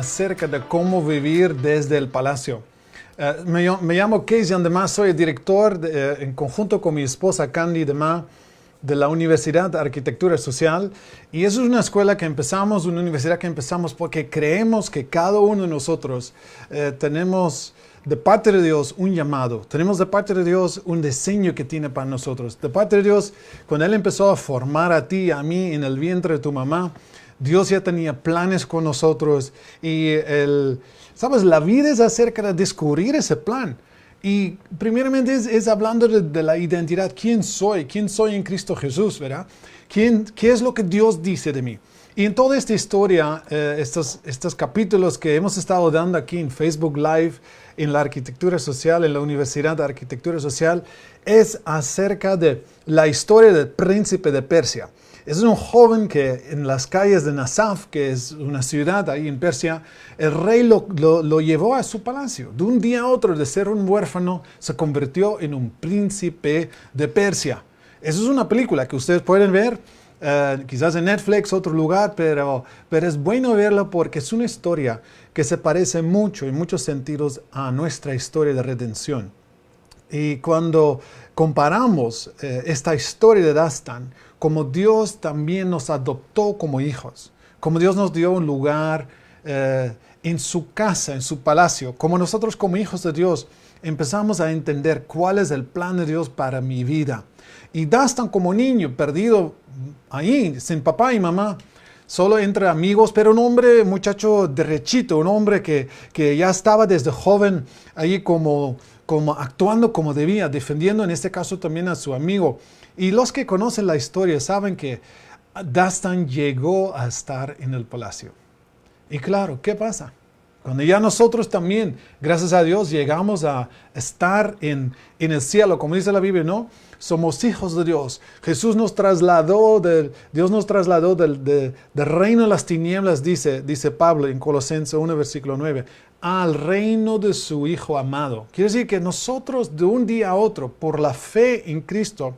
Acerca de cómo vivir desde el palacio. Me llamo Kees Jan de Ma, soy el director en conjunto con mi esposa Candy de Ma de la Universidad de Arquitectura Social, y eso es una escuela que empezamos, una universidad que empezamos porque creemos que cada uno de nosotros tenemos de parte de Dios un llamado, tenemos de parte de Dios un diseño que tiene para nosotros. De parte de Dios, cuando Él empezó a formar a ti y a mí en el vientre de tu mamá, Dios ya tenía planes con nosotros y ¿sabes? La vida es acerca de descubrir ese plan. Y primeramente es hablando de la identidad. ¿Quién soy? ¿Quién soy en Cristo Jesús? ¿Verdad? ¿Qué es lo que Dios dice de mí? Y en toda esta historia, estos capítulos que hemos estado dando aquí en Facebook Live, en la Arquitectura Social, en la Universidad de Arquitectura Social, es acerca de la historia del príncipe de Persia. Es un joven que en las calles de Nasaf, que es una ciudad ahí en Persia, el rey lo llevó a su palacio. De un día a otro, de ser un huérfano, se convirtió en un príncipe de Persia. Eso es una película que ustedes pueden ver, quizás en Netflix, otro lugar, pero es bueno verla porque es una historia que se parece mucho, en muchos sentidos, a nuestra historia de redención. Y cuando comparamos esta historia de Dastan, como Dios también nos adoptó como hijos, como Dios nos dio un lugar en su casa, en su palacio, como nosotros como hijos de Dios empezamos a entender cuál es el plan de Dios para mi vida. Y Dastan como niño perdido ahí, sin papá y mamá, solo entre amigos, pero un hombre, muchacho derechito, un hombre que ya estaba desde joven ahí como actuando como debía, defendiendo en este caso también a su amigo. Y los que conocen la historia saben que Dastan llegó a estar en el palacio. Y claro, ¿qué pasa? Cuando ya nosotros también, gracias a Dios, llegamos a estar en el cielo, como dice la Biblia, ¿no? Somos hijos de Dios. Dios nos trasladó del reino de las tinieblas, dice Pablo en Colosenses 1, versículo 9, al reino de su Hijo amado. Quiere decir que nosotros de un día a otro, por la fe en Cristo,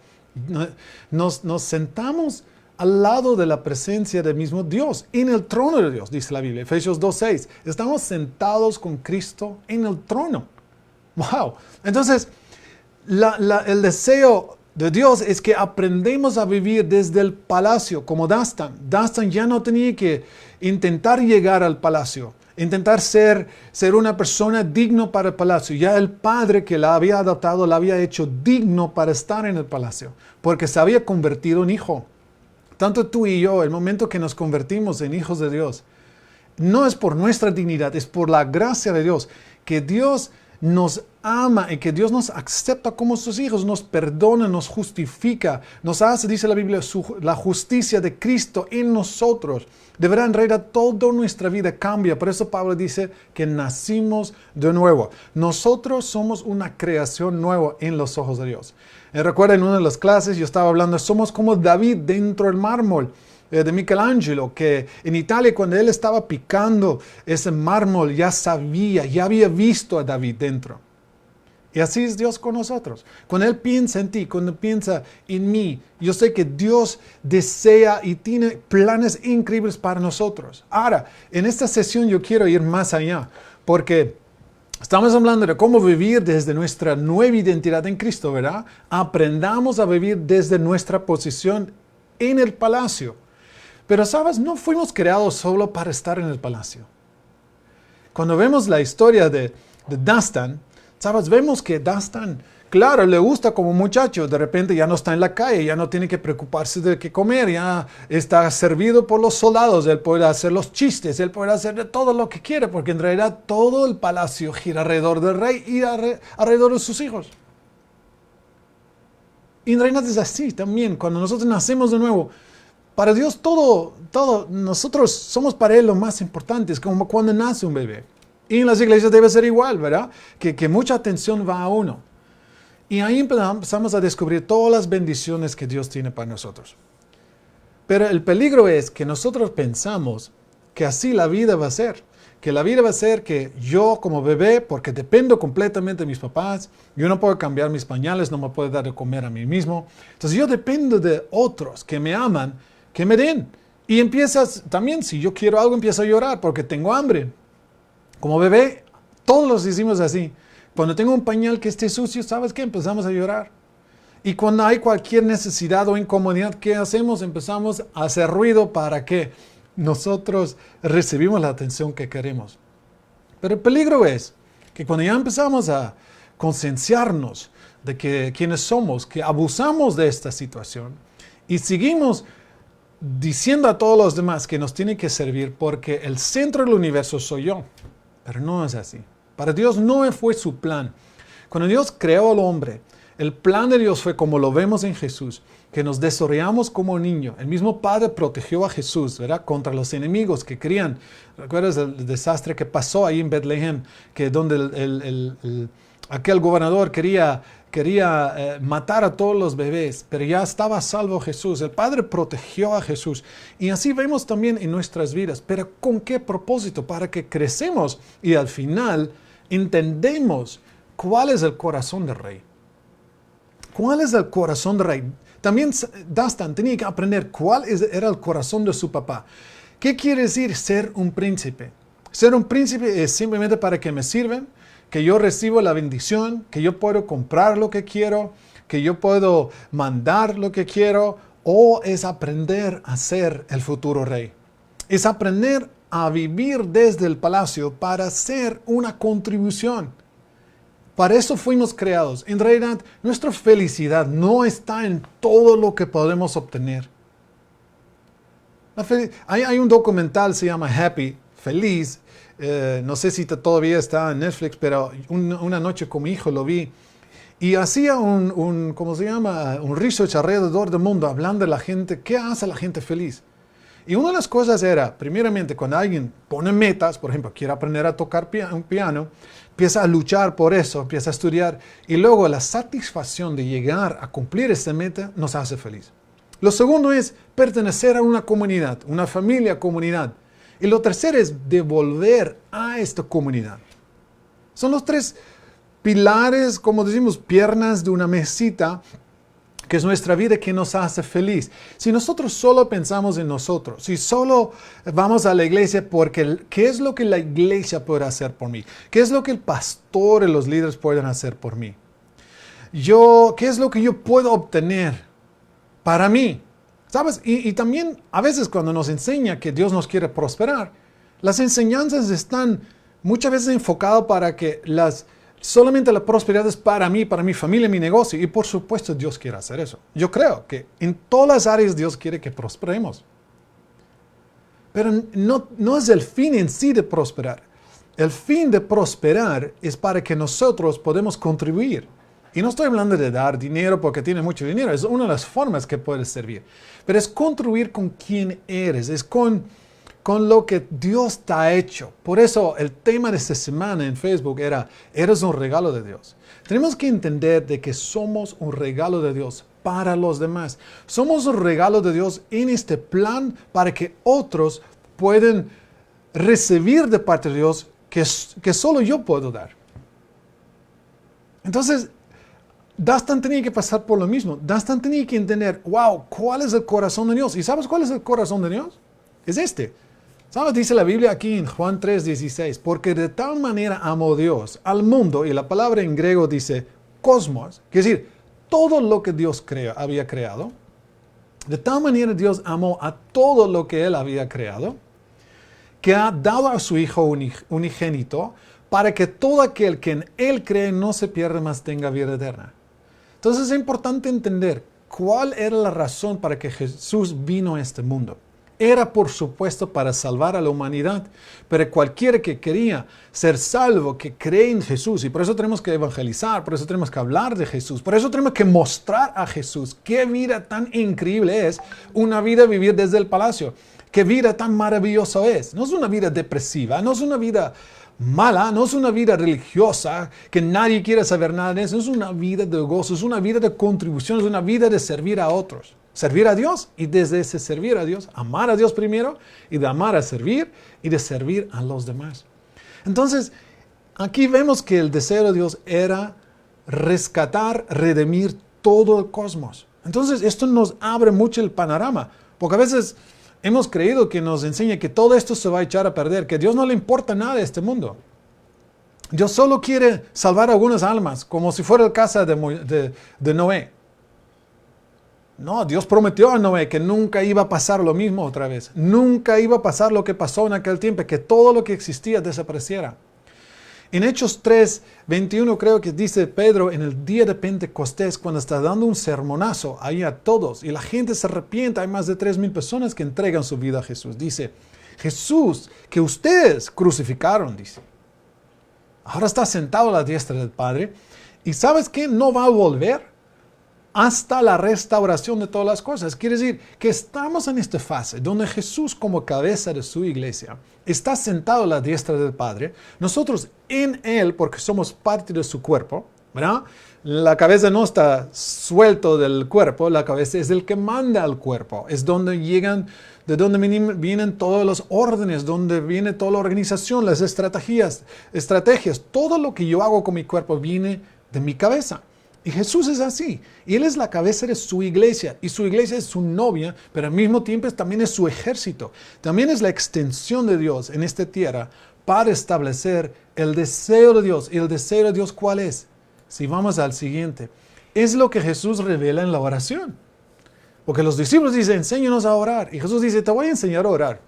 nos sentamos al lado de la presencia del mismo Dios, en el trono de Dios, dice la Biblia, Efesios 2:6. Estamos sentados con Cristo en el trono. ¡Wow! Entonces, el deseo de Dios es que aprendemos a vivir desde el palacio, como Dastan. Dastan ya no tenía que intentar llegar al palacio, intentar ser una persona digno para el palacio. Ya el padre que la había adoptado la había hecho digno para estar en el palacio, porque se había convertido en hijo. Tanto tú y yo, el momento que nos convertimos en hijos de Dios, no es por nuestra dignidad, es por la gracia de Dios, que Dios nos ama y que Dios nos acepta como sus hijos, nos perdona, nos justifica, nos hace, dice la Biblia, la justicia de Cristo en nosotros. De verdad, en realidad, toda nuestra vida cambia. Por eso Pablo dice que nacimos de nuevo. Nosotros somos una creación nueva en los ojos de Dios. Recuerda, en una de las clases yo estaba hablando, somos como David dentro del mármol de Michelangelo, que en Italia cuando él estaba picando ese mármol ya sabía, ya había visto a David dentro. Y así es Dios con nosotros. Cuando Él piensa en ti, cuando piensa en mí, yo sé que Dios desea y tiene planes increíbles para nosotros. Ahora, en esta sesión yo quiero ir más allá, porque estamos hablando de cómo vivir desde nuestra nueva identidad en Cristo, ¿verdad? Aprendamos a vivir desde nuestra posición en el palacio. Pero, ¿sabes? No fuimos creados solo para estar en el palacio. Cuando vemos la historia de Dastan, ¿sabes? Vemos que Dastan, claro, le gusta como muchacho. De repente ya no está en la calle, ya no tiene que preocuparse de qué comer, ya está servido por los soldados. Él puede hacer los chistes, él puede hacer de todo lo que quiere, porque en realidad todo el palacio gira alrededor del rey y alrededor de sus hijos. Y en realidad es así también, cuando nosotros nacemos de nuevo. Para Dios todo, nosotros somos para Él lo más importante, es como cuando nace un bebé. Y en las iglesias debe ser igual, ¿verdad? Que mucha atención va a uno. Y ahí empezamos a descubrir todas las bendiciones que Dios tiene para nosotros. Pero el peligro es que nosotros pensamos que así la vida va a ser. Que la vida va a ser que yo como bebé, porque dependo completamente de mis papás, yo no puedo cambiar mis pañales, no me puedo dar de comer a mí mismo. Entonces yo dependo de otros que me aman, que me den. Y empiezas, también si yo quiero algo, empiezo a llorar porque tengo hambre. Como bebé, todos los hicimos así. Cuando tengo un pañal que esté sucio, ¿sabes qué? Empezamos a llorar. Y cuando hay cualquier necesidad o incomodidad, ¿qué hacemos? Empezamos a hacer ruido para que nosotros recibimos la atención que queremos. Pero el peligro es que cuando ya empezamos a concienciarnos de que quiénes somos, que abusamos de esta situación y seguimos diciendo a todos los demás que nos tiene que servir porque el centro del universo soy yo. Pero no es así. Para Dios no fue su plan. Cuando Dios creó al hombre, el plan de Dios fue como lo vemos en Jesús, que nos desarrollamos como niño. El mismo Padre protegió a Jesús, ¿verdad? Contra los enemigos que querían. ¿Recuerdas el desastre que pasó ahí en Betlehem? Que donde aquel gobernador quería matar a todos los bebés, pero ya estaba salvo Jesús. El Padre protegió a Jesús. Y así vemos también en nuestras vidas. Pero ¿con qué propósito? Para que crecemos y al final entendemos cuál es el corazón del rey. ¿Cuál es el corazón del rey? También Dastan tenía que aprender cuál era el corazón de su papá. ¿Qué quiere decir ser un príncipe? Ser un príncipe es simplemente para que me sirven, que yo recibo la bendición, que yo puedo comprar lo que quiero, que yo puedo mandar lo que quiero, o es aprender a ser el futuro rey. Es aprender a vivir desde el palacio para hacer una contribución. Para eso fuimos creados. En realidad, nuestra felicidad no está en todo lo que podemos obtener. Hay un documental, se llama Happy, Feliz. No sé si todavía está en Netflix, pero una noche con mi hijo lo vi. Y hacía ¿cómo se llama? Un research alrededor del mundo, hablando de la gente, ¿qué hace a la gente feliz? Y una de las cosas era, primeramente, cuando alguien pone metas, por ejemplo, quiere aprender a tocar un piano, empieza a luchar por eso, empieza a estudiar, y luego la satisfacción de llegar a cumplir esta meta nos hace feliz. Lo segundo es pertenecer a una comunidad, una familia, comunidad. Y lo tercero es devolver a esta comunidad. Son los tres pilares, como decimos, piernas de una mesita, que es nuestra vida, que nos hace feliz. Si nosotros solo pensamos en nosotros, si solo vamos a la iglesia porque ¿qué es lo que la iglesia puede hacer por mí? ¿Qué es lo que el pastor y los líderes pueden hacer por mí? ¿Qué es lo que yo puedo obtener para mí? ¿Sabes? Y también a veces cuando nos enseña que Dios nos quiere prosperar, las enseñanzas están muchas veces enfocadas para que solamente la prosperidad es para mí, para mi familia, mi negocio. Y por supuesto Dios quiere hacer eso. Yo creo que en todas las áreas Dios quiere que prosperemos. Pero no es el fin en sí de prosperar. El fin de prosperar es para que nosotros podamos contribuir. Y no estoy hablando de dar dinero porque tienes mucho dinero. Es una de las formas que puedes servir. Pero es contribuir con quién eres. Es con lo que Dios te ha hecho. Por eso el tema de esta semana en Facebook era, eres un regalo de Dios. Tenemos que entender de que somos un regalo de Dios para los demás. Somos un regalo de Dios en este plan para que otros puedan recibir de parte de Dios que solo yo puedo dar. Entonces, Dastan tenía que pasar por lo mismo. Dastan tenía que entender, wow, ¿cuál es el corazón de Dios? ¿Y sabes cuál es el corazón de Dios? Es este. ¿Sabes? Dice la Biblia aquí en Juan 3:16, porque de tal manera amó Dios al mundo, y la palabra en griego dice cosmos, quiere decir, todo lo que Dios había creado. De tal manera Dios amó a todo lo que Él había creado, que ha dado a su Hijo unigénito, para que todo aquel que en Él cree no se pierda, mas tenga vida eterna. Entonces es importante entender cuál era la razón para que Jesús vino a este mundo. Era, por supuesto, para salvar a la humanidad, pero cualquiera que quería ser salvo, que cree en Jesús, y por eso tenemos que evangelizar, por eso tenemos que hablar de Jesús, por eso tenemos que mostrar a Jesús qué vida tan increíble es una vida vivir desde el palacio, qué vida tan maravillosa es. No es una vida depresiva, no es una vida mala, no es una vida religiosa, que nadie quiere saber nada de eso, es una vida de gozo, es una vida de contribución, es una vida de servir a otros. Servir a Dios y desde ese servir a Dios, amar a Dios primero y de amar a servir y de servir a los demás. Entonces, aquí vemos que el deseo de Dios era rescatar, redimir todo el cosmos. Entonces, esto nos abre mucho el panorama, porque a veces hemos creído que nos enseña que todo esto se va a echar a perder, que a Dios no le importa nada de este mundo. Dios solo quiere salvar algunas almas, como si fuera el caso de Noé. No, Dios prometió a Noé que nunca iba a pasar lo mismo otra vez. Nunca iba a pasar lo que pasó en aquel tiempo, que todo lo que existía desapareciera. En Hechos 3:21 creo que dice Pedro en el día de Pentecostés, cuando está dando un sermonazo ahí a todos y la gente se arrepiente, hay más de 3,000 personas que entregan su vida a Jesús. Dice, Jesús, que ustedes crucificaron, dice. Ahora está sentado a la diestra del Padre y ¿sabes qué? No va a volver hasta la restauración de todas las cosas. Quiere decir que estamos en esta fase donde Jesús, como cabeza de su iglesia, está sentado a la diestra del Padre. Nosotros en Él, porque somos parte de su cuerpo, ¿verdad? La cabeza no está suelto del cuerpo, la cabeza es el que manda al cuerpo. Es donde llegan, de donde vienen todos los órdenes, donde viene toda la organización, las estrategias. Todo lo que yo hago con mi cuerpo viene de mi cabeza. Y Jesús es así. Y Él es la cabeza de su iglesia. Y su iglesia es su novia, pero al mismo tiempo también es su ejército. También es la extensión de Dios en esta tierra para establecer el deseo de Dios. ¿Y el deseo de Dios cuál es? Si vamos al siguiente. Es lo que Jesús revela en la oración. Porque los discípulos dicen, enséñanos a orar. Y Jesús dice, te voy a enseñar a orar.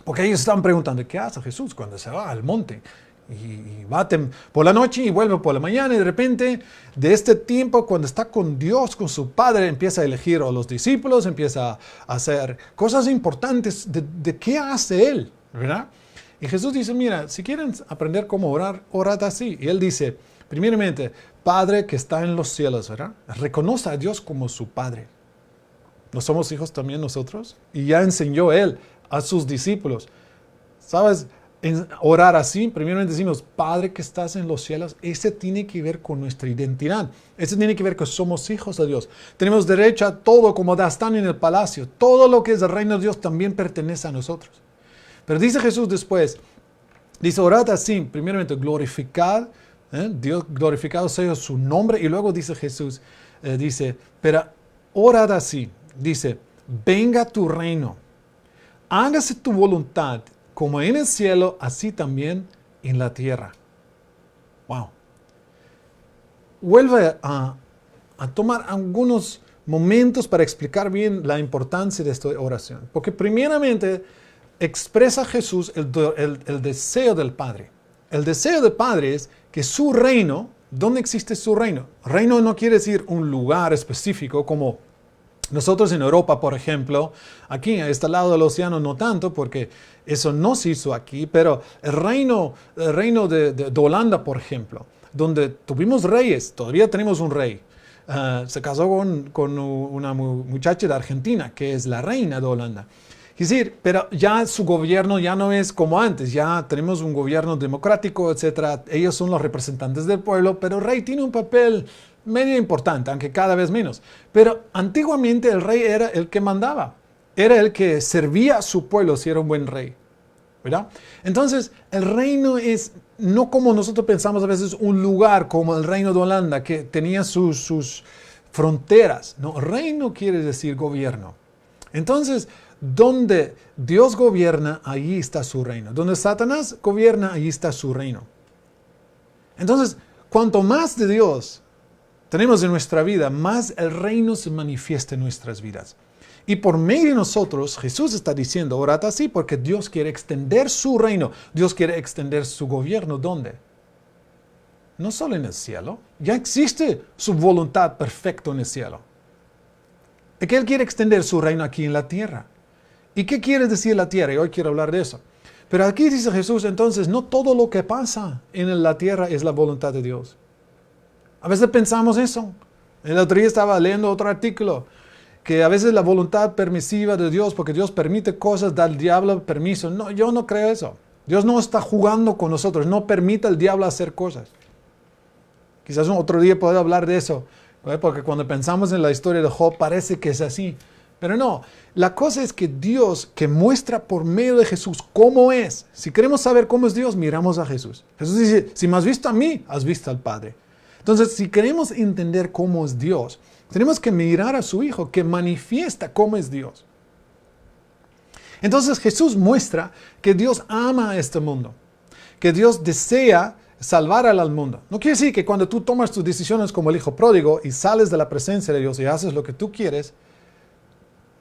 Porque ellos están preguntando, ¿qué hace Jesús cuando se va al monte? Y va por la noche y vuelve por la mañana y de repente de este tiempo cuando está con Dios, con su Padre, empieza a elegir a los discípulos, empieza a hacer cosas importantes de qué hace Él, ¿verdad? Y Jesús dice, mira, si quieren aprender cómo orar, orad así. Y Él dice, primeramente, Padre que está en los cielos, ¿verdad? Reconoce a Dios como su Padre. ¿No somos hijos también nosotros? Y ya enseñó Él a sus discípulos. ¿Sabes? En orar así, primeramente decimos, Padre que estás en los cielos, ese tiene que ver con nuestra identidad. Ese tiene que ver que somos hijos de Dios. Tenemos derecho a todo como están en el palacio. Todo lo que es el reino de Dios también pertenece a nosotros. Pero dice Jesús después, dice, orad así, primeramente glorificad, Dios glorificado sea su nombre. Y luego dice Jesús, dice, pero orad así, dice, venga tu reino, hágase tu voluntad, como en el cielo, así también en la tierra. Wow. Vuelve a tomar algunos momentos para explicar bien la importancia de esta oración. Porque primeramente expresa Jesús el deseo del Padre. El deseo del Padre es que su reino, ¿dónde existe su reino? Reino no quiere decir un lugar específico como nosotros en Europa, por ejemplo, aquí a este lado del océano no tanto, porque eso no se hizo aquí, pero el reino de Holanda, por ejemplo, donde tuvimos reyes, todavía tenemos un rey. Se casó con una muchacha de Argentina, que es la reina de Holanda. Es decir, pero ya su gobierno ya no es como antes, ya tenemos un gobierno democrático, etc. Ellos son los representantes del pueblo, pero el rey tiene un papel medio importante, aunque cada vez menos. Pero antiguamente el rey era el que mandaba, era el que servía a su pueblo si era un buen rey, ¿verdad? Entonces, el reino es no como nosotros pensamos a veces un lugar como el reino de Holanda que tenía sus fronteras. No, reino quiere decir gobierno. Entonces, donde Dios gobierna, allí está su reino. Donde Satanás gobierna, allí está su reino. Entonces, cuanto más de Dios tenemos en nuestra vida, más el reino se manifiesta en nuestras vidas. Y por medio de nosotros, Jesús está diciendo, orad así, porque Dios quiere extender su reino. Dios quiere extender su gobierno. ¿Dónde? No solo en el cielo. Ya existe su voluntad perfecta en el cielo. Es que Él quiere extender su reino aquí en la tierra. ¿Y qué quiere decir la tierra? Y hoy quiero hablar de eso. Pero aquí dice Jesús, entonces, no todo lo que pasa en la tierra es la voluntad de Dios. A veces pensamos eso. El otro día estaba leyendo otro artículo, que a veces la voluntad permisiva de Dios, porque Dios permite cosas, da al diablo permiso. No, yo no creo eso. Dios no está jugando con nosotros, no permite al diablo hacer cosas. Quizás otro día pueda hablar de eso, porque cuando pensamos en la historia de Job parece que es así. Pero no, la cosa es que Dios, que muestra por medio de Jesús cómo es. Si queremos saber cómo es Dios, miramos a Jesús. Jesús dice, si me has visto a mí, has visto al Padre. Entonces, si queremos entender cómo es Dios, tenemos que mirar a su Hijo, que manifiesta cómo es Dios. Entonces, Jesús muestra que Dios ama a este mundo, que Dios desea salvar al mundo. No quiere decir que cuando tú tomas tus decisiones como el hijo pródigo y sales de la presencia de Dios y haces lo que tú quieres,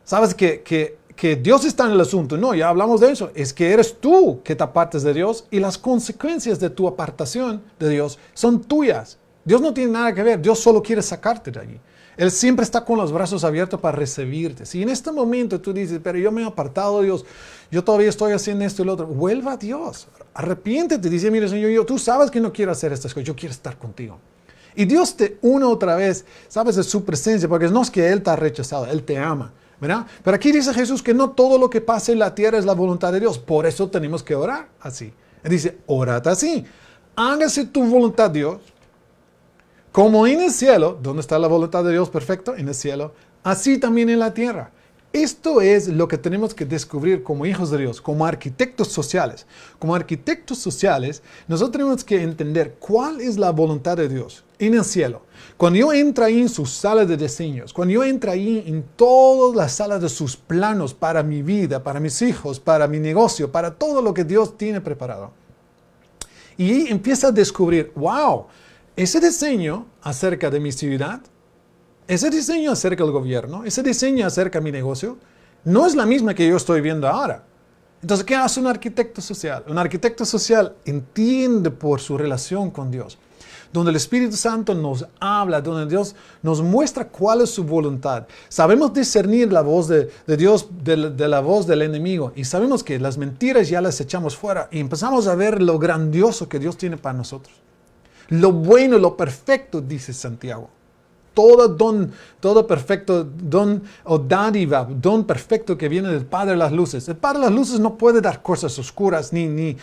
sabes que Dios está en el asunto. No, ya hablamos de eso. Es que eres tú que te apartes de Dios y las consecuencias de tu apartación de Dios son tuyas. Dios no tiene nada que ver. Dios solo quiere sacarte de allí. Él siempre está con los brazos abiertos para recibirte. Si en este momento tú dices, pero yo me he apartado de Dios, yo todavía estoy haciendo esto y lo otro, vuelva a Dios. Arrepiéntete. Dice, mire, Señor, tú sabes que no quiero hacer estas cosas. Yo quiero estar contigo. Y Dios te une otra vez, sabes, de su presencia, porque no es que Él te ha rechazado, Él te ama. ¿Verdad? Pero aquí dice Jesús que no todo lo que pasa en la tierra es la voluntad de Dios. Por eso tenemos que orar así. Él dice, orad así. Hágase tu voluntad, Dios, como en el cielo. ¿Dónde está la voluntad de Dios? Perfecto, en el cielo. Así también en la tierra. Esto es lo que tenemos que descubrir como hijos de Dios, como arquitectos sociales. Como arquitectos sociales, nosotros tenemos que entender cuál es la voluntad de Dios en el cielo. Cuando yo entro ahí en su sala de diseños, cuando yo entro ahí en todas las salas de sus planos para mi vida, para mis hijos, para mi negocio, para todo lo que Dios tiene preparado. Y ahí empieza a descubrir, wow, ese diseño acerca de mi ciudad, ese diseño acerca del gobierno, ese diseño acerca de mi negocio, no es la misma que yo estoy viendo ahora. Entonces, ¿qué hace un arquitecto social? Un arquitecto social entiende por su relación con Dios, donde el Espíritu Santo nos habla, donde Dios nos muestra cuál es su voluntad. Sabemos discernir la voz de Dios de la voz del enemigo y sabemos que las mentiras ya las echamos fuera y empezamos a ver lo grandioso que Dios tiene para nosotros. Lo bueno, lo perfecto, dice Santiago. Todo perfecto don o dádiva, don perfecto que viene del Padre de las Luces. El Padre de las Luces no puede dar cosas oscuras ni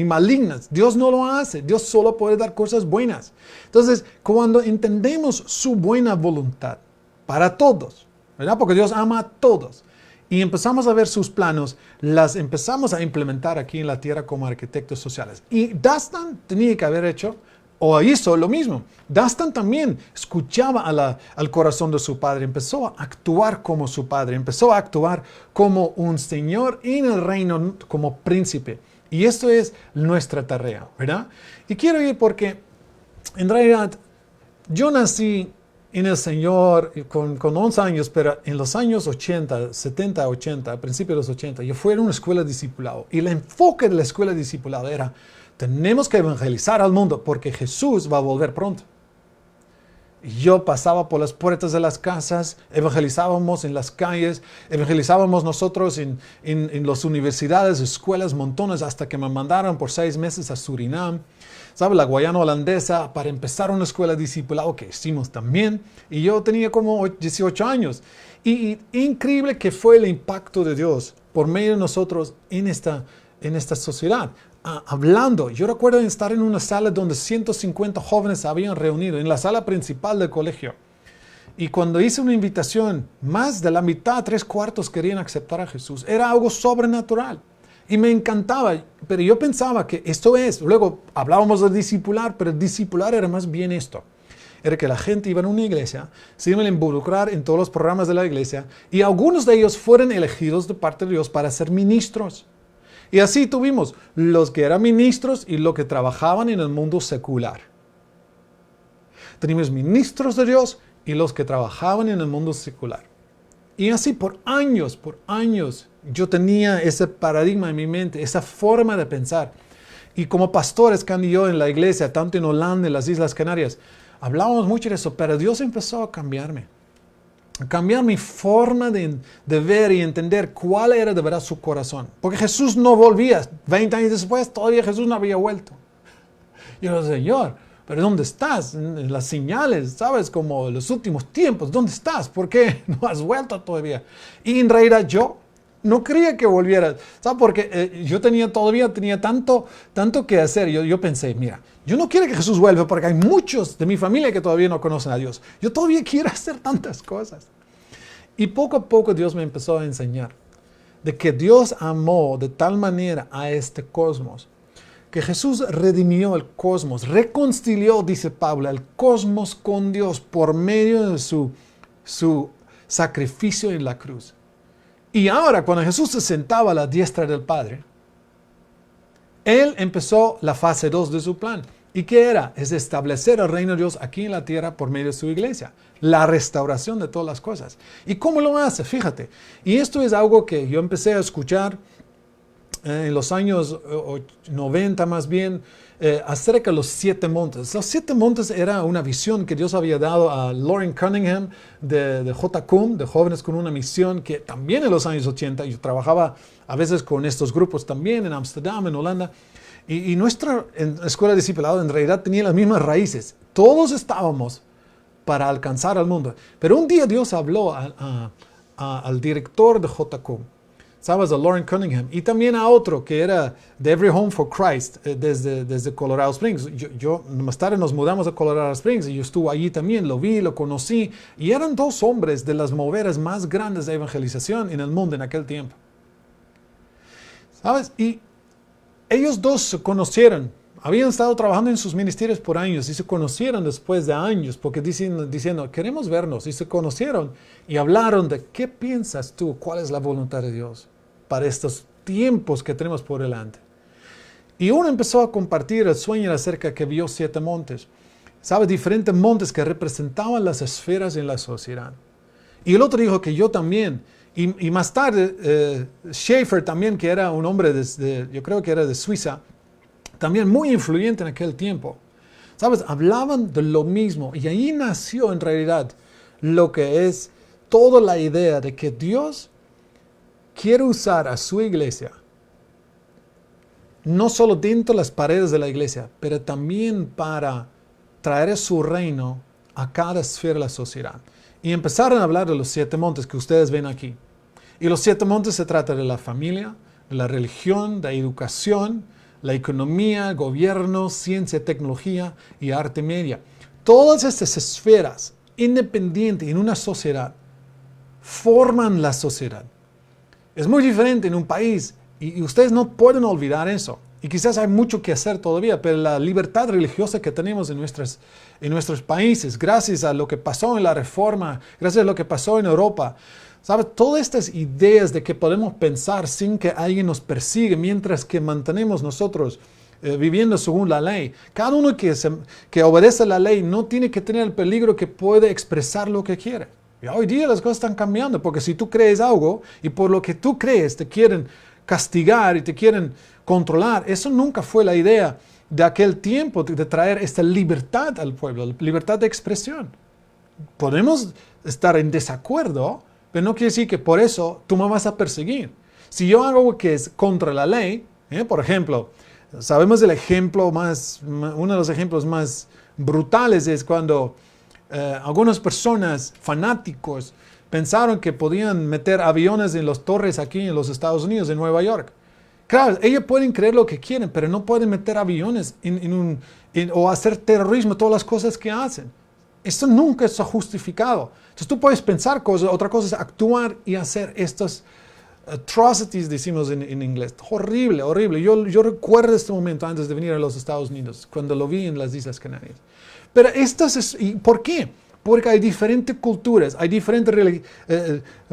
malignas. Dios no lo hace. Dios solo puede dar cosas buenas. Entonces, cuando entendemos su buena voluntad para todos, ¿verdad? Porque Dios ama a todos. Y empezamos a ver sus planos, las empezamos a implementar aquí en la tierra como arquitectos sociales. Y Dastan tenía que haber hecho o hizo lo mismo. Dastan también escuchaba al corazón de su padre, empezó a actuar como su padre, empezó a actuar como un señor en el reino, como príncipe. Y esto es nuestra tarea, ¿verdad? Y quiero ir porque, en realidad, yo nací en el Señor con 11 años, pero en los años 80, 70, 80, a principios de los 80, yo fui a una escuela de discipulado. Y el enfoque de la escuela de discipulado era, tenemos que evangelizar al mundo porque Jesús va a volver pronto. Yo pasaba por las puertas de las casas, evangelizábamos en las calles, evangelizábamos nosotros en las universidades, escuelas, montones, hasta que me mandaron por 6 meses a Surinam, ¿sabe? La Guayana holandesa, para empezar una escuela de discipulado que hicimos también. Y yo tenía como 18 años. Y increíble que fue el impacto de Dios por medio de nosotros en esta sociedad. Hablando, yo recuerdo estar en una sala donde 150 jóvenes se habían reunido, en la sala principal del colegio. Y cuando hice una invitación, más de la mitad, 3/4 querían aceptar a Jesús. Era algo sobrenatural. Y me encantaba, pero yo pensaba que esto es, luego hablábamos de discipular, pero discipular era más bien esto. Era que la gente iba a una iglesia, se iban a involucrar en todos los programas de la iglesia, y algunos de ellos fueron elegidos de parte de Dios para ser ministros. Y así tuvimos los que eran ministros y los que trabajaban en el mundo secular. Teníamos ministros de Dios y los que trabajaban en el mundo secular. Y así por años, yo tenía ese paradigma en mi mente, esa forma de pensar. Y como pastores, Candy y yo en la iglesia, tanto en Holanda, en las Islas Canarias, hablábamos mucho de eso, pero Dios empezó a cambiarme. A cambiar mi forma de ver y entender cuál era de verdad su corazón. Porque Jesús no volvía. 20 años después, todavía Jesús no había vuelto. Yo le decía, Señor, ¿pero dónde estás? En las señales, ¿sabes? Como en los últimos tiempos, ¿dónde estás? ¿Por qué no has vuelto todavía? Y en realidad yo no quería que volviera. ¿Sabes? Porque yo todavía tenía tanto que hacer. Yo pensé, mira, yo no quiero que Jesús vuelva porque hay muchos de mi familia que todavía no conocen a Dios. Yo todavía quiero hacer tantas cosas. Y poco a poco Dios me empezó a enseñar de que Dios amó de tal manera a este cosmos, que Jesús redimió el cosmos, reconcilió, dice Pablo, el cosmos con Dios por medio de su sacrificio en la cruz. Y ahora, cuando Jesús se sentaba a la diestra del Padre, Él empezó la fase 2 de su plan. ¿Y qué era? Es establecer el reino de Dios aquí en la tierra por medio de su iglesia. La restauración de todas las cosas. ¿Y cómo lo hace? Fíjate. Y esto es algo que yo empecé a escuchar en los años 90 más bien, acerca de los 7 montes. Los 7 montes era una visión que Dios había dado a Loren Cunningham de JCUM, de Jóvenes con una Misión, que también en los años 80, yo trabajaba a veces con estos grupos también en Ámsterdam, en Holanda, y nuestra escuela de discipulado en realidad tenía las mismas raíces. Todos estábamos para alcanzar al mundo. Pero un día Dios habló al director de JCUM, ¿sabes? A Loren Cunningham, y también a otro que era de Every Home for Christ desde Colorado Springs. Más tarde nos mudamos a Colorado Springs y yo estuve allí también, lo vi, lo conocí, y eran 2 hombres de las moveras más grandes de evangelización en el mundo en aquel tiempo. ¿Sabes? Y ellos 2 se conocieron, habían estado trabajando en sus ministerios por años y se conocieron después de años, porque diciendo, queremos vernos, y se conocieron y hablaron de qué piensas tú, cuál es la voluntad de Dios para estos tiempos que tenemos por delante. Y uno empezó a compartir el sueño acerca que vio 7 montes, ¿sabes? Diferentes montes que representaban las esferas en la sociedad. Y el otro dijo que yo también. Y más tarde, Schaeffer también, que era un hombre, yo creo que era de Suiza, también muy influyente en aquel tiempo. ¿Sabes? Hablaban de lo mismo. Y ahí nació en realidad lo que es toda la idea de que Dios quiere usar a su iglesia, no solo dentro de las paredes de la iglesia, pero también para traer su reino a cada esfera de la sociedad. Y empezaron a hablar de los 7 montes que ustedes ven aquí. Y los 7 montes se trata de la familia, de la religión, de la educación, la economía, gobierno, ciencia, tecnología y arte media. Todas estas esferas independientes en una sociedad forman la sociedad. Es muy diferente en un país y ustedes no pueden olvidar eso. Y quizás hay mucho que hacer todavía, pero la libertad religiosa que tenemos en nuestros países, gracias a lo que pasó en la Reforma, gracias a lo que pasó en Europa, ¿sabes? Todas estas ideas de que podemos pensar sin que alguien nos persigue, mientras que mantenemos nosotros viviendo según la ley. Cada uno que obedece la ley no tiene que tener el peligro que puede expresar lo que quiere. Y hoy día las cosas están cambiando, porque si tú crees algo y por lo que tú crees te quieren castigar y te quieren controlar, eso nunca fue la idea de aquel tiempo, de traer esta libertad al pueblo, libertad de expresión. Podemos estar en desacuerdo, pero no quiere decir que por eso tú me vas a perseguir. Si yo hago algo que es contra la ley, por ejemplo, sabemos uno de los ejemplos más brutales es cuando algunas personas fanáticos pensaron que podían meter aviones en las torres aquí en los Estados Unidos, en Nueva York. Claro, ellos pueden creer lo que quieren, pero no pueden meter aviones o hacer terrorismo, todas las cosas que hacen. Esto nunca está justificado. Entonces tú puedes pensar cosas, otra cosa es actuar y hacer estas atrocities, decimos en inglés. Horrible, horrible. Yo recuerdo este momento antes de venir a los Estados Unidos, cuando lo vi en las Islas Canarias. Pero ¿por qué? Porque hay diferentes culturas, hay diferentes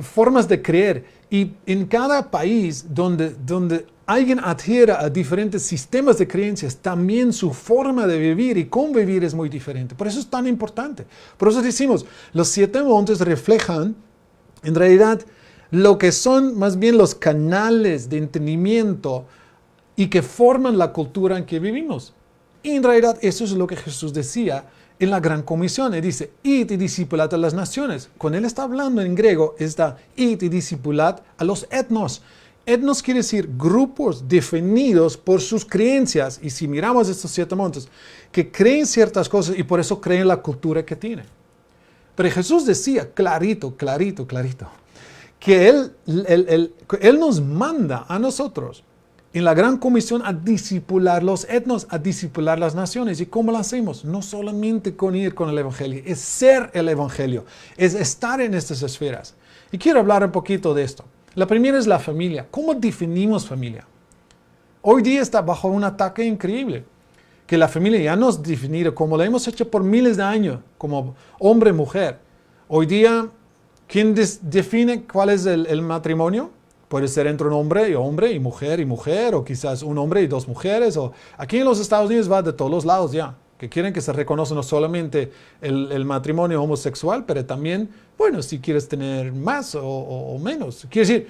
formas de creer. Y en cada país donde alguien adhiere a diferentes sistemas de creencias, también su forma de vivir y convivir es muy diferente. Por eso es tan importante. Por eso decimos, los 7 montes reflejan, en realidad, lo que son más bien los canales de entendimiento y que forman la cultura en que vivimos. Y en realidad eso es lo que Jesús decía en la Gran Comisión. Él dice, id y discipulad a las naciones. Cuando él está hablando en griego, está id y discipulad a los etnos. Etnos quiere decir grupos definidos por sus creencias. Y si miramos estos 7 montes, que creen ciertas cosas y por eso creen la cultura que tienen. Pero Jesús decía clarito, que Él nos manda a nosotros en la Gran Comisión a discipular los etnos, a discipular las naciones. ¿Y cómo lo hacemos? No solamente con ir con el Evangelio, es ser el Evangelio, es estar en estas esferas. Y quiero hablar un poquito de esto. La primera es la familia. ¿Cómo definimos familia? Hoy día está bajo un ataque increíble, que la familia ya no es definida como la hemos hecho por miles de años, como hombre-mujer. Hoy día, ¿quién define cuál es el matrimonio? Puede ser entre un hombre y mujer, o quizás un hombre y dos mujeres. O aquí en los Estados Unidos va de todos los lados ya, que quieren que se reconozca no solamente el matrimonio homosexual, pero también, bueno, si quieres tener más o menos. Quiere decir,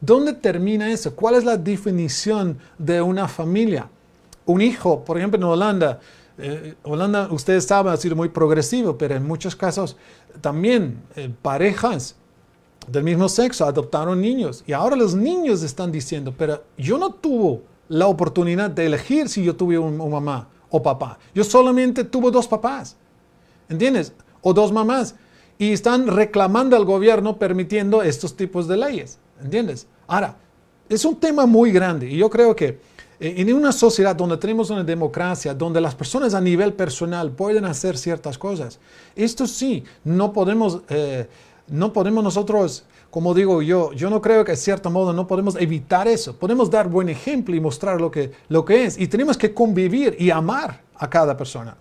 ¿dónde termina eso? ¿Cuál es la definición de una familia? Un hijo, por ejemplo, en Holanda, ustedes saben, ha sido muy progresivo, pero en muchos casos también parejas del mismo sexo adoptaron niños. Y ahora los niños están diciendo, pero yo no tuve la oportunidad de elegir si yo tuve una mamá o papá. Yo solamente tuve dos papás, ¿entiendes? O dos mamás. Y están reclamando al gobierno permitiendo estos tipos de leyes, ¿entiendes? Ahora, es un tema muy grande y yo creo que en una sociedad donde tenemos una democracia, donde las personas a nivel personal pueden hacer ciertas cosas, esto sí, no podemos nosotros, como digo yo no creo que de cierto modo no podemos evitar eso. Podemos dar buen ejemplo y mostrar lo que es. Y tenemos que convivir y amar a cada persona.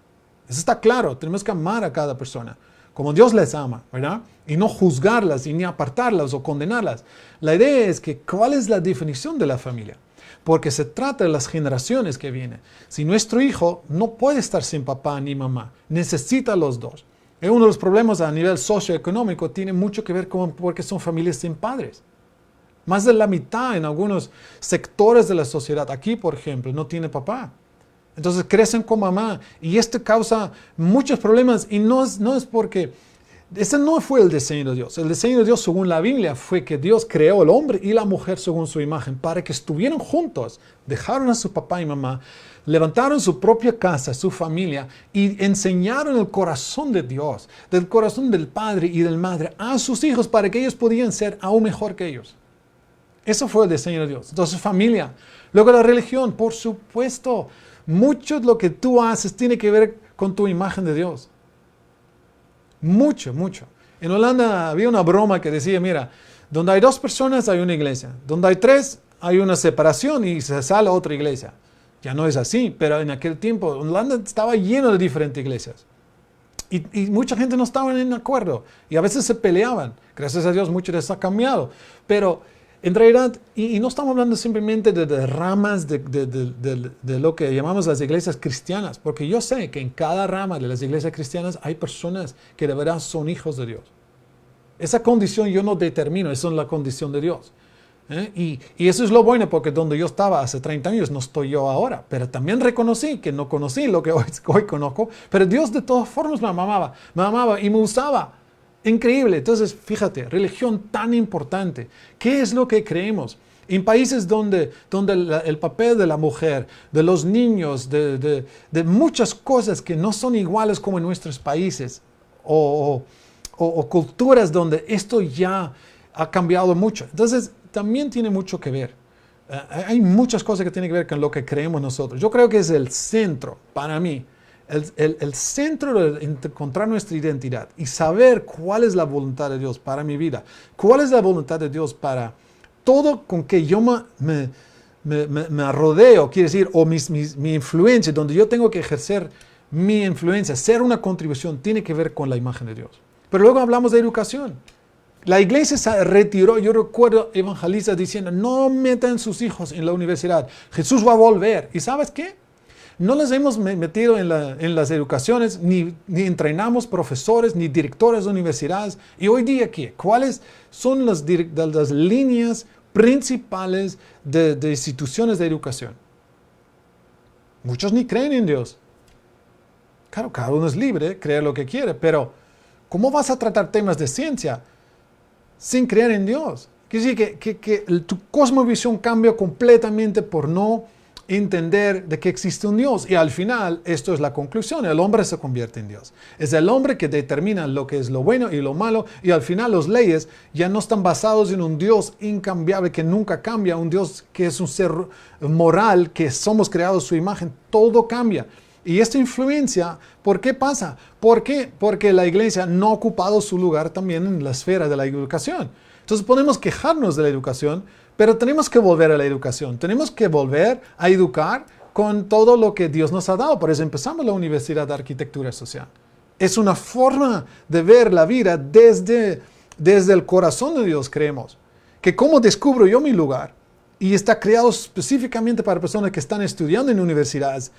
Eso está claro, tenemos que amar a cada persona, como Dios les ama, ¿verdad? Y no juzgarlas y ni apartarlas o condenarlas. La idea es que, ¿cuál es la definición de la familia? Porque se trata de las generaciones que vienen. Si nuestro hijo no puede estar sin papá ni mamá, necesita a los dos. Uno de los problemas a nivel socioeconómico tiene mucho que ver con porque son familias sin padres. Más de la mitad en algunos sectores de la sociedad, aquí por ejemplo, no tiene papá. Entonces crecen con mamá y esto causa muchos problemas y no es porque... Ese no fue el diseño de Dios. El diseño de Dios, según la Biblia, fue que Dios creó al hombre y la mujer según su imagen para que estuvieran juntos. Dejaron a su papá y mamá, levantaron su propia casa, su familia y enseñaron el corazón de Dios, del corazón del padre y del madre a sus hijos para que ellos pudieran ser aún mejor que ellos. Eso fue el diseño de Dios. Entonces, familia. Luego la religión, por supuesto. Mucho de lo que tú haces tiene que ver con tu imagen de Dios. Mucho. En Holanda había una broma que decía, mira, donde hay dos personas hay una iglesia. Donde hay tres hay una separación y se sale a otra iglesia. Ya no es así, pero en aquel tiempo Holanda estaba lleno de diferentes iglesias. Y mucha gente no estaba en acuerdo. Y a veces se peleaban. Gracias a Dios mucho de eso ha cambiado. Pero en realidad, y no estamos hablando simplemente de ramas de lo que llamamos las iglesias cristianas, porque yo sé que en cada rama de las iglesias cristianas hay personas que de verdad son hijos de Dios. Esa condición yo no determino, esa es la condición de Dios. Y eso es lo bueno, porque donde yo estaba hace 30 años no estoy yo ahora, pero también reconocí que no conocí lo que hoy conozco, pero Dios de todas formas me amaba y me usaba. Increíble. Entonces, fíjate, religión tan importante. ¿Qué es lo que creemos? En países donde el papel de la mujer, de los niños, de muchas cosas que no son iguales como en nuestros países, o culturas donde esto ya ha cambiado mucho. Entonces, también tiene mucho que ver. Hay muchas cosas que tienen que ver con lo que creemos nosotros. Yo creo que es el centro, para mí, el centro de encontrar nuestra identidad y saber cuál es la voluntad de Dios para mi vida, cuál es la voluntad de Dios para todo con que yo me rodeo, quiere decir, o mi influencia, donde yo tengo que ejercer mi influencia, ser una contribución, tiene que ver con la imagen de Dios. Pero luego hablamos de educación. La iglesia se retiró. Yo recuerdo evangelistas diciendo, no metan sus hijos en la universidad, Jesús va a volver. ¿Y sabes qué? No les hemos metido en las educaciones, ni entrenamos profesores, ni directores de universidades. Y hoy día, ¿qué? ¿Cuáles son las líneas principales de instituciones de educación? Muchos ni creen en Dios. Claro, cada uno es libre de creer lo que quiere, pero ¿cómo vas a tratar temas de ciencia sin creer en Dios? Quiere decir que tu cosmovisión cambia completamente por no entender de que existe un Dios. Y al final, esto es la conclusión, el hombre se convierte en Dios. Es el hombre que determina lo que es lo bueno y lo malo, y al final las leyes ya no están basadas en un Dios incambiable que nunca cambia, un Dios que es un ser moral, que somos creados a su imagen, todo cambia. Y esta influencia, ¿por qué pasa? ¿Por qué? Porque la iglesia no ha ocupado su lugar también en la esfera de la educación. Entonces podemos quejarnos de la educación, pero tenemos que volver a la educación. Tenemos que volver a educar con todo lo que Dios nos ha dado. Por eso empezamos la Universidad de Arquitectura Social. Es una forma de ver la vida desde el corazón de Dios, creemos. que cómo descubro yo mi lugar. Y está creado específicamente para personas que están estudiando en universidades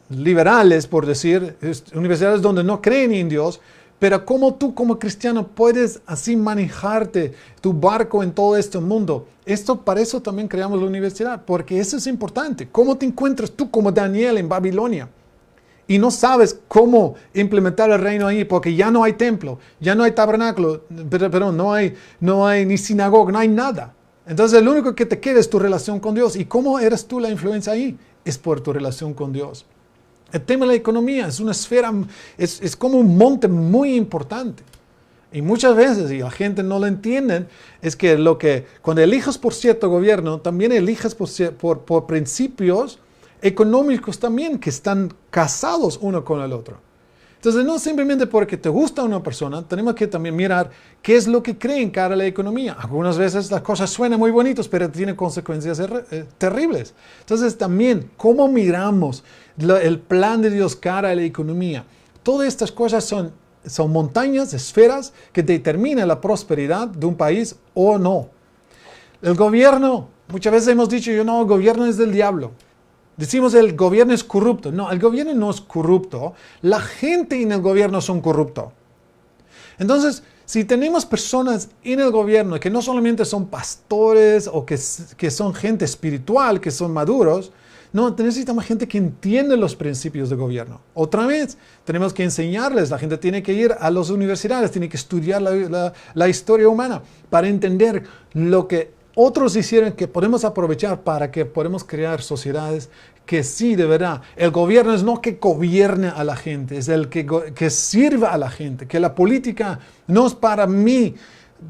liberales, por decir, universidades donde no creen en Dios, pero cómo tú como cristiano puedes así manejarte tu barco en todo este mundo. Para eso también creamos la universidad, porque eso es importante. ¿Cómo te encuentras tú como Daniel en Babilonia? Y no sabes cómo implementar el reino ahí, porque ya no hay templo, ya no hay tabernáculo, perdón, no hay ni sinagoga, no hay nada. Entonces, lo único que te queda es tu relación con Dios. ¿Y cómo eres tú la influencia ahí? Es por tu relación con Dios. El tema de la economía es una esfera, es como un monte muy importante. Y muchas veces, y la gente no lo entiende, es que cuando eliges por cierto gobierno, también eliges por principios económicos también que están casados uno con el otro. Entonces, no simplemente porque te gusta una persona, tenemos que también mirar qué es lo que cree en cara a la economía. Algunas veces las cosas suenan muy bonitas, pero tienen consecuencias terribles. Entonces, también, ¿cómo miramos el plan de Dios cara a la economía? Todas estas cosas son montañas, esferas, que determinan la prosperidad de un país o no. El gobierno, muchas veces hemos dicho, el gobierno es del diablo. Decimos el gobierno es corrupto. No, el gobierno no es corrupto. La gente en el gobierno son corruptos. Entonces, si tenemos personas en el gobierno que no solamente son pastores o que son gente espiritual, que son maduros, no, necesitamos gente que entiende los principios de gobierno. Otra vez, tenemos que enseñarles. La gente tiene que ir a las universidades, tiene que estudiar la historia humana para entender lo que otros hicieron, que podemos aprovechar para que podamos crear sociedades que sí, de verdad, el gobierno es no que gobierne a la gente, es el que sirva a la gente, que la política no es para mí,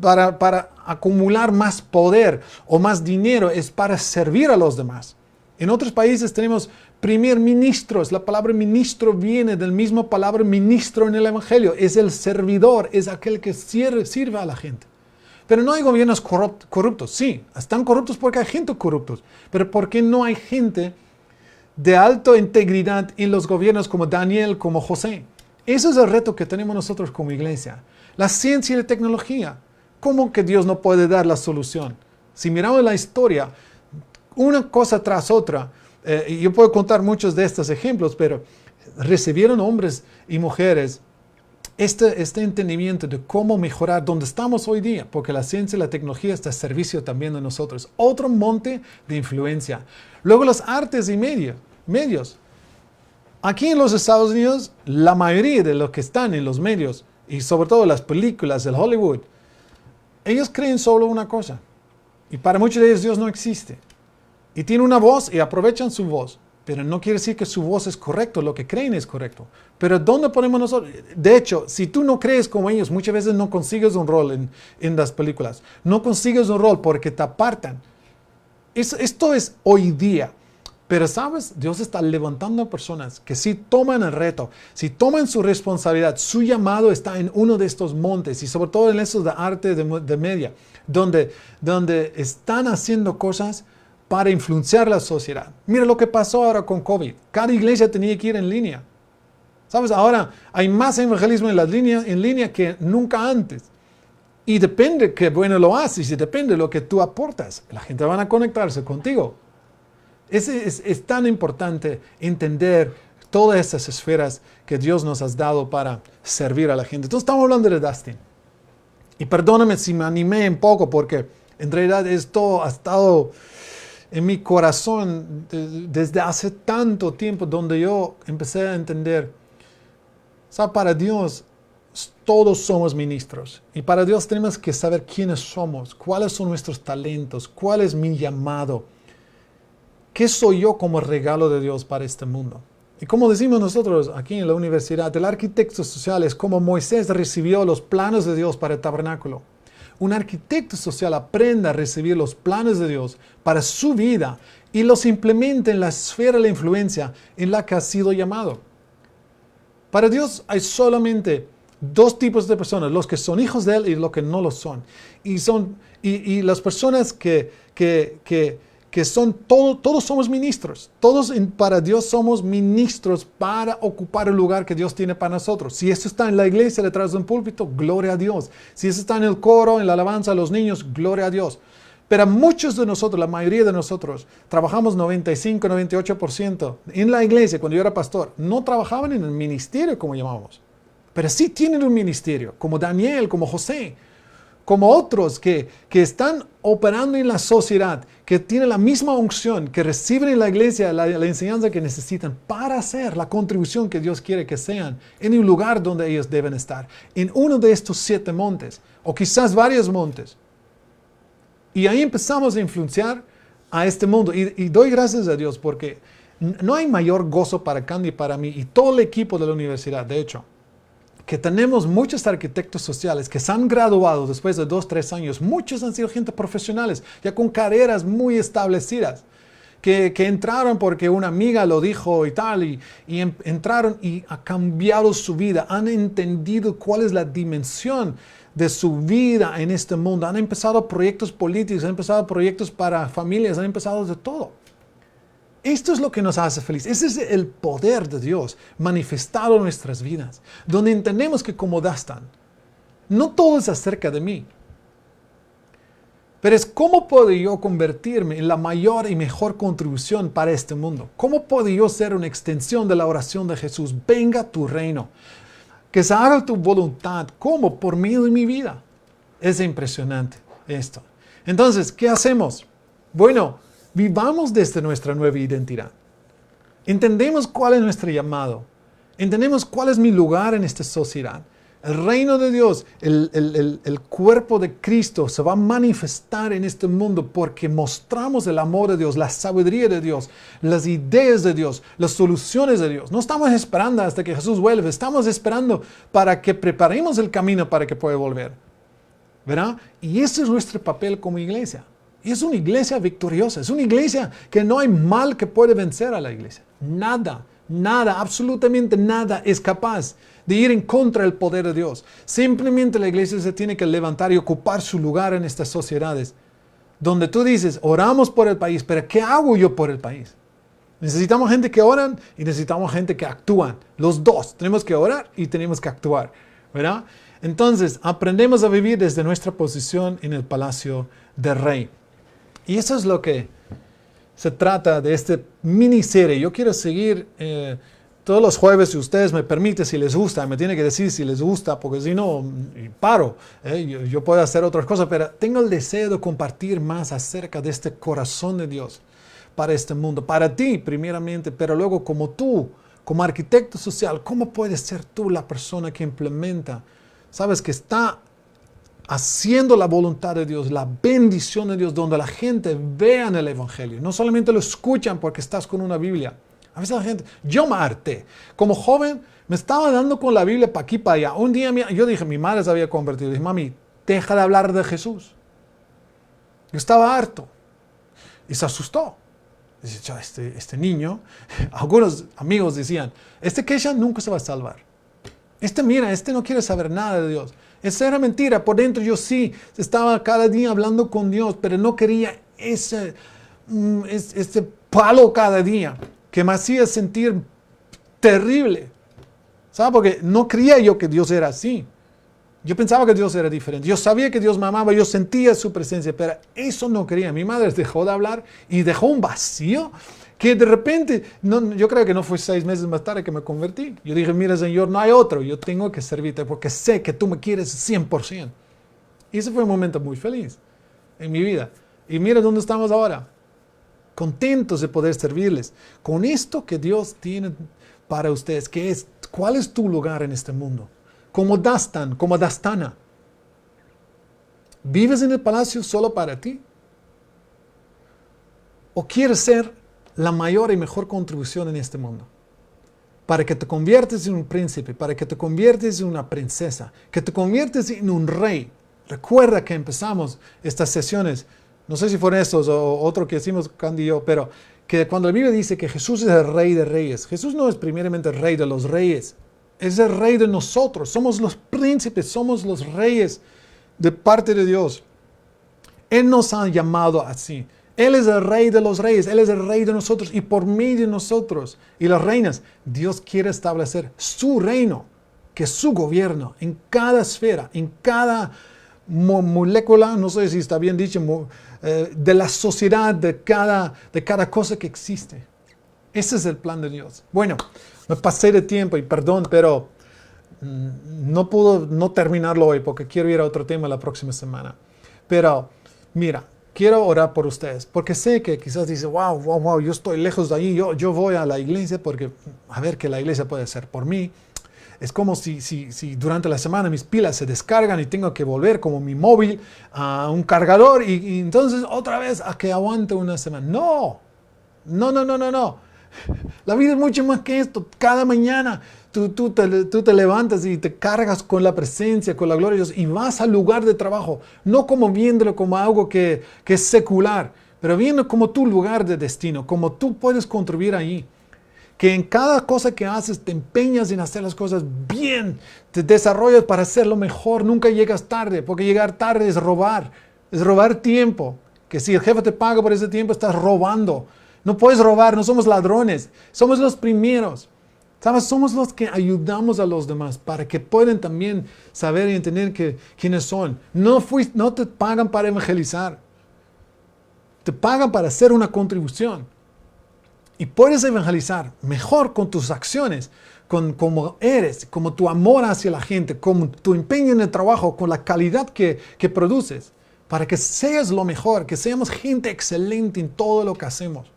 para acumular más poder o más dinero, es para servir a los demás. En otros países tenemos primer ministros. La palabra ministro viene del mismo palabra ministro en el Evangelio. Es el servidor, es aquel que sirve a la gente. Pero no hay gobiernos corruptos. Sí, están corruptos porque hay gente corrupta. Pero ¿por qué no hay gente de alta integridad en los gobiernos como Daniel, como José? Ese es el reto que tenemos nosotros como iglesia. La ciencia y la tecnología. ¿Cómo que Dios no puede dar la solución? Si miramos la historia, una cosa tras otra, y yo puedo contar muchos de estos ejemplos, pero recibieron hombres y mujeres este entendimiento de cómo mejorar donde estamos hoy día, porque la ciencia y la tecnología está al servicio también de nosotros. Otro monte de influencia. Luego las artes y medios. Aquí en los Estados Unidos, la mayoría de los que están en los medios, y sobre todo las películas del Hollywood, ellos creen solo una cosa. Y para muchos de ellos Dios no existe. Y tienen una voz y aprovechan su voz. Pero no quiere decir que su voz es correcta, lo que creen es correcto. Pero ¿dónde ponemos nosotros? De hecho, si tú no crees como ellos, muchas veces no consigues un rol en las películas. No consigues un rol porque te apartan. Esto es hoy día. Pero ¿sabes? Dios está levantando personas que si toman el reto, si toman su responsabilidad, su llamado está en uno de estos montes y sobre todo en esos de arte de media, donde están haciendo cosas para influenciar la sociedad. Mira lo que pasó ahora con COVID. Cada iglesia tenía que ir en línea. ¿Sabes? Ahora hay más evangelismo en línea que nunca antes. Y depende qué bueno lo haces y depende de lo que tú aportas. La gente va a conectarse contigo. Es tan importante entender todas esas esferas que Dios nos ha dado para servir a la gente. Entonces estamos hablando de Dustin. Y perdóname si me animé un poco porque en realidad esto ha estado en mi corazón desde hace tanto tiempo, donde yo empecé a entender, ¿sabes? Para Dios todos somos ministros y para Dios tenemos que saber quiénes somos, cuáles son nuestros talentos, cuál es mi llamado, qué soy yo como regalo de Dios para este mundo. Y como decimos nosotros aquí en la universidad, el arquitecto social es como Moisés recibió los planos de Dios para el tabernáculo. Un arquitecto social aprende a recibir los planes de Dios para su vida y los implementa en la esfera de la influencia en la que ha sido llamado. Para Dios hay solamente dos tipos de personas, los que son hijos de Él y los que no lo son. Y las personas que que todos somos ministros. Para Dios somos ministros para ocupar el lugar que Dios tiene para nosotros. Si eso está en la iglesia, detrás de un púlpito, gloria a Dios. Si eso está en el coro, en la alabanza a los niños, gloria a Dios. Pero muchos de nosotros, la mayoría de nosotros, trabajamos 95, 98% en la iglesia. Cuando yo era pastor, no trabajaban en el ministerio, como llamábamos. Pero sí tienen un ministerio, como Daniel, como José, como otros que están operando en la sociedad, que tienen la misma unción, que reciben en la iglesia la enseñanza que necesitan para hacer la contribución que Dios quiere que sean en el lugar donde ellos deben estar, en uno de estos 7 montes, o quizás varios montes. Y ahí empezamos a influenciar a este mundo. Y doy gracias a Dios porque no hay mayor gozo para Candy y para mí y todo el equipo de la universidad, de hecho, que tenemos muchos arquitectos sociales que se han graduado después de 2, 3 años. Muchos han sido gente profesionales, ya con carreras muy establecidas, que entraron porque una amiga lo dijo y tal, y entraron y ha cambiado su vida, han entendido cuál es la dimensión de su vida en este mundo, han empezado proyectos políticos, han empezado proyectos para familias, han empezado de todo. Esto es lo que nos hace feliz. Ese es el poder de Dios manifestado en nuestras vidas, donde entendemos que como Dastan, no todo es acerca de mí, pero es cómo puedo yo convertirme en la mayor y mejor contribución para este mundo. ¿Cómo puedo yo ser una extensión de la oración de Jesús? Venga tu reino, que se haga tu voluntad. ¿Cómo? Por medio de mi vida. Es impresionante esto. Entonces, ¿qué hacemos? Bueno, vivamos desde nuestra nueva identidad. Entendemos cuál es nuestro llamado. Entendemos cuál es mi lugar en esta sociedad. El reino de Dios, el cuerpo de Cristo se va a manifestar en este mundo porque mostramos el amor de Dios, la sabiduría de Dios, las ideas de Dios, las soluciones de Dios. No estamos esperando hasta que Jesús vuelva, estamos esperando para que preparemos el camino para que pueda volver. ¿Verdad? Y ese es nuestro papel como iglesia. Y es una iglesia victoriosa, es una iglesia que no hay mal que puede vencer a la iglesia. Nada, absolutamente nada es capaz de ir en contra del poder de Dios. Simplemente la iglesia se tiene que levantar y ocupar su lugar en estas sociedades, donde tú dices, oramos por el país, pero ¿qué hago yo por el país? Necesitamos gente que oran y necesitamos gente que actúan. Los dos, tenemos que orar y tenemos que actuar, ¿verdad? Entonces, aprendemos a vivir desde nuestra posición en el palacio del rey. Y eso es lo que se trata de este miniserie. Yo quiero seguir todos los jueves, si ustedes me permiten, si les gusta. Me tienen que decir si les gusta, porque si no, paro. Yo puedo hacer otras cosas, pero tengo el deseo de compartir más acerca de este corazón de Dios para este mundo. Para ti, primeramente, pero luego como tú, como arquitecto social, ¿cómo puedes ser tú la persona que implementa? Sabes que está haciendo la voluntad de Dios, la bendición de Dios, donde la gente vea en el Evangelio. No solamente lo escuchan porque estás con una Biblia. A veces la gente, yo me harté. Como joven, me estaba dando con la Biblia para aquí, para allá. Un día yo dije, mi madre se había convertido. Dije, mami, deja de hablar de Jesús. Yo estaba harto. Y se asustó. Dice, este niño, algunos amigos decían, Kesha nunca se va a salvar. Mira, no quiere saber nada de Dios. Esa era mentira. Por dentro yo sí estaba cada día hablando con Dios, pero no quería ese palo cada día que me hacía sentir terrible. ¿Sabes? Porque no creía yo que Dios era así. Yo pensaba que Dios era diferente. Yo sabía que Dios me amaba, yo sentía su presencia, pero eso no quería. Mi madre dejó de hablar y dejó un vacío que de repente, yo creo que no fue 6 meses más tarde que me convertí. Yo dije, mira Señor, no hay otro, yo tengo que servirte porque sé que tú me quieres 100%. Y ese fue un momento muy feliz en mi vida. Y mira dónde estamos ahora, contentos de poder servirles con esto que Dios tiene para ustedes, que es, ¿cuál es tu lugar en este mundo? Como Dastan, como Dastana. ¿Vives en el palacio solo para ti? ¿O quieres ser la mayor y mejor contribución en este mundo? Para que te conviertes en un príncipe, para que te conviertes en una princesa, que te conviertes en un rey. Recuerda que empezamos estas sesiones, no sé si fueron estos o otro que hicimos Candy y yo, pero que cuando la Biblia dice que Jesús es el rey de reyes, Jesús no es primeramente el rey de los reyes, es el rey de nosotros, somos los príncipes, somos los reyes de parte de Dios. Él nos ha llamado así. Él es el Rey de los reyes, Él es el Rey de nosotros y por medio de nosotros y las reinas, Dios quiere establecer su reino, que es su gobierno en cada esfera, en cada molécula, no sé si está bien dicho, de la sociedad, de cada cosa que existe. Ese es el plan de Dios. Bueno, me pasé de tiempo y perdón, pero no puedo no terminarlo hoy porque quiero ir a otro tema la próxima semana. Pero mira, quiero orar por ustedes porque sé que quizás dice, wow, yo estoy lejos de allí, yo voy a la iglesia porque a ver qué la iglesia puede hacer por mí. Es como si durante la semana mis pilas se descargan y tengo que volver como mi móvil a un cargador y entonces otra vez a que aguante una semana. No. La vida es mucho más que esto. Cada mañana tú te levantas y te cargas con la presencia, con la gloria de Dios y vas al lugar de trabajo. No como viéndolo como algo que es secular, pero viendo como tu lugar de destino, como tú puedes contribuir ahí. Que en cada cosa que haces te empeñas en hacer las cosas bien, te desarrollas para hacerlo mejor, nunca llegas tarde, porque llegar tarde es robar tiempo, que si el jefe te paga por ese tiempo estás robando. No puedes robar, no somos ladrones, somos los primeros. ¿Sabes? Somos los que ayudamos a los demás para que puedan también saber y entender quiénes son. No te pagan para evangelizar, te pagan para hacer una contribución. Y puedes evangelizar mejor con tus acciones, con cómo eres, como tu amor hacia la gente, con tu empeño en el trabajo, con la calidad que produces, para que seas lo mejor, que seamos gente excelente en todo lo que hacemos.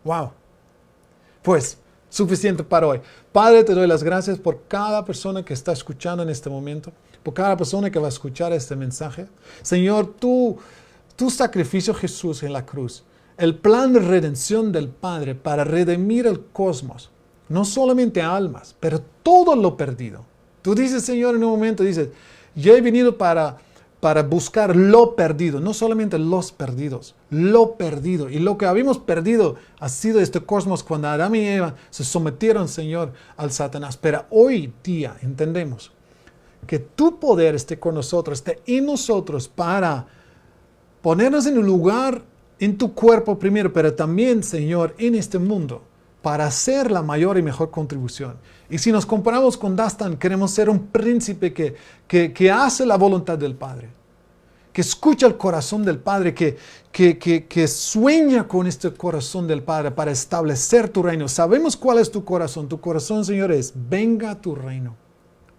Wow. Pues, suficiente para hoy. Padre, te doy las gracias por cada persona que está escuchando en este momento, por cada persona que va a escuchar este mensaje. Señor, tu sacrificio, Jesús, en la cruz, el plan de redención del Padre para redimir el cosmos, no solamente almas, pero todo lo perdido. Tú dices, Señor, en un momento, dices, yo he venido para buscar lo perdido, no solamente los perdidos, lo perdido. Y lo que habíamos perdido ha sido este cosmos cuando Adán y Eva se sometieron, Señor, al Satanás. Pero hoy día entendemos que tu poder esté con nosotros, esté en nosotros para ponernos en un lugar en tu cuerpo primero, pero también, Señor, en este mundo, para hacer la mayor y mejor contribución. Y si nos comparamos con Dastan, queremos ser un príncipe que hace la voluntad del Padre, que escucha el corazón del Padre, que sueña con este corazón del Padre para establecer tu reino. Sabemos cuál es tu corazón. Tu corazón, Señor, es: venga tu reino,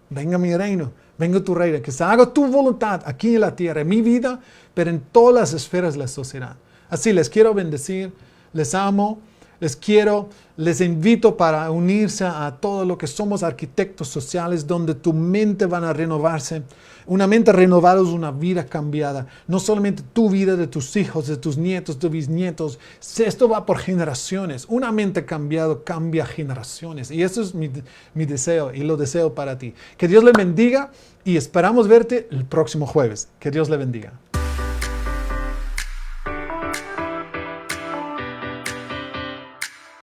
venga mi reino, venga tu reino, que se haga tu voluntad aquí en la tierra, en mi vida, pero en todas las esferas de la sociedad. Así les quiero bendecir, les amo, les invito para unirse a todo lo que somos arquitectos sociales, donde tu mente van a renovarse. Una mente renovada es una vida cambiada. No solamente tu vida, de tus hijos, de tus nietos, de bisnietos. Esto va por generaciones. Una mente cambiada cambia generaciones. Y eso es mi deseo y lo deseo para ti. Que Dios le bendiga y esperamos verte el próximo jueves. Que Dios le bendiga.